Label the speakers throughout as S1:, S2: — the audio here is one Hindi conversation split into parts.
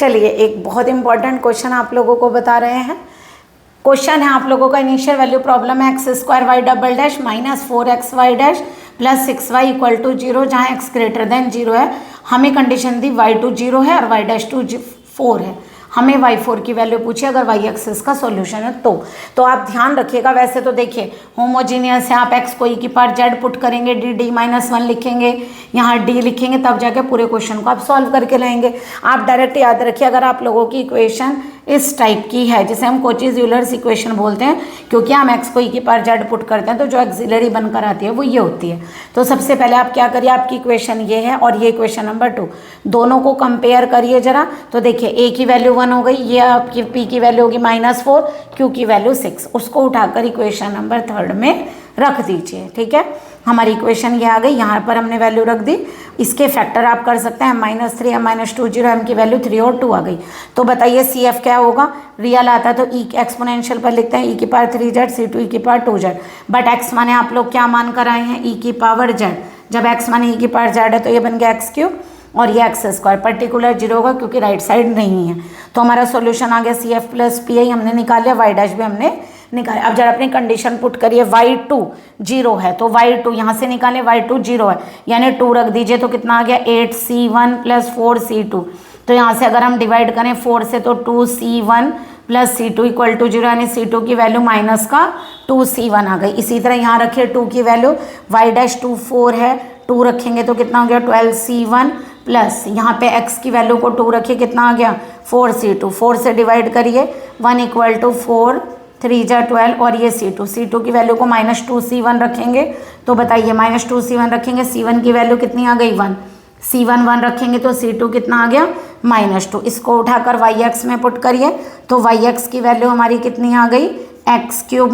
S1: चलिए एक बहुत इंपॉर्टेंट क्वेश्चन आप लोगों को बता रहे हैं। क्वेश्चन है आप लोगों का इनिशियल वैल्यू प्रॉब्लम है x² y -4xy plus 6y equal to 0 जहाँ x ग्रेटर देन 0 है। हमें कंडीशन दी y2 0 है और y' 4 है। हमें y4 की वैल्यू पूछी अगर y एक्सिस का सॉल्यूशन है तो आप ध्यान रखिएगा। वैसे तो देखिए होमोजीनियस है, आप x को e की पावर z पुट करेंगे, d-1 लिखेंगे, यहाँ d लिखेंगे, तब जाके पूरे क्वेश्चन को आप सॉल्व करके लाएंगे। आप डायरेक्ट याद रखिए अगर आप लोगों की इक्वेशन इस टाइप की है जिसे हम कोची-यूलर्स इक्वेशन बोलते हैं, क्योंकि हम x को e की पावर z पुट करते हैं तो जो एक्सिलरी बनकर आती है वो ये होती है। तो सबसे पहले आप क्या करिए, आपकी इक्वेशन ये है और ये इक्वेशन नंबर 2, दोनों को कंपेयर करिए जरा। तो देखिए a की वैल्यू 1 हो गई, ये आपकी p की वैल्यू होगी -4, q की वैल्यू 6, उसको उठाकर इक्वेशन नंबर 3 में रख दीजिए। ठीक है, हमारी इक्वेशन ये आ गई, यहाँ पर हमने वैल्यू रख दी। इसके फैक्टर आप कर सकते हैं, -3 m -2 0, m की वैल्यू 3 और 2 आ गई। तो बताइए CF क्या होगा, रियल आता तो e एक्सपोनेंशियल पर लिखते हैं e की पावर 3z, C2 e की पावर 2z, बट x माने आप लोग क्या मान कर आए हैं, e की पावर z। जब x माने e की पावर z है तो ये बन गया x³ और ये x², पर्टिकुलर 0 होगा क्योंकि राइट साइड नहीं है। तो हमारा सॉल्यूशन आ गया CF + PI हमने निकाल लिया, y' भी हमने निकाले। अब जरा अपनी कंडीशन पुट करिए, y2 0 है तो y2 यहाँ से निकालें, y2 0 है यानी 2 रख दीजिए तो कितना आ गया 8c1 + 4c2। तो यहाँ से अगर हम डिवाइड करें 4 से तो 2c1 + c2 इक्वल टू 0 यानी c2 की वैल्यू -2c1 आ गई। इसी तरह यहाँ रखिए 2 की वैल्यू, y' 4 है, 2 रखेंगे तो कितना हो गया 12c1 प्लस यहाँ पे x की वैल्यू को 2 रखिए, कितना आ गया 4c2, 4 से डिवाइड करिए 1 इक्वल टू 4, 3 × 12 और ये c2 की वैल्यू को -2c1 रखेंगे। तो बताइए -2c1 रखेंगे, c1 की वैल्यू कितनी आ गई 1, c1 1 रखेंगे तो c2 कितना आ गया -2। इसको उठाकर yx में पुट करिए तो yx की वैल्यू हमारी कितनी आ गई x³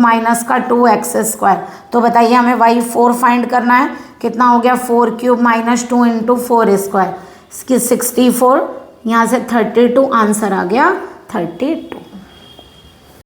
S1: - 2x²। तो बताइए हमें y4 फाइंड करना है, कितना हो गया 4³ - 2 × 4², 64, यहाँ से 32 आंसर आ गया 32।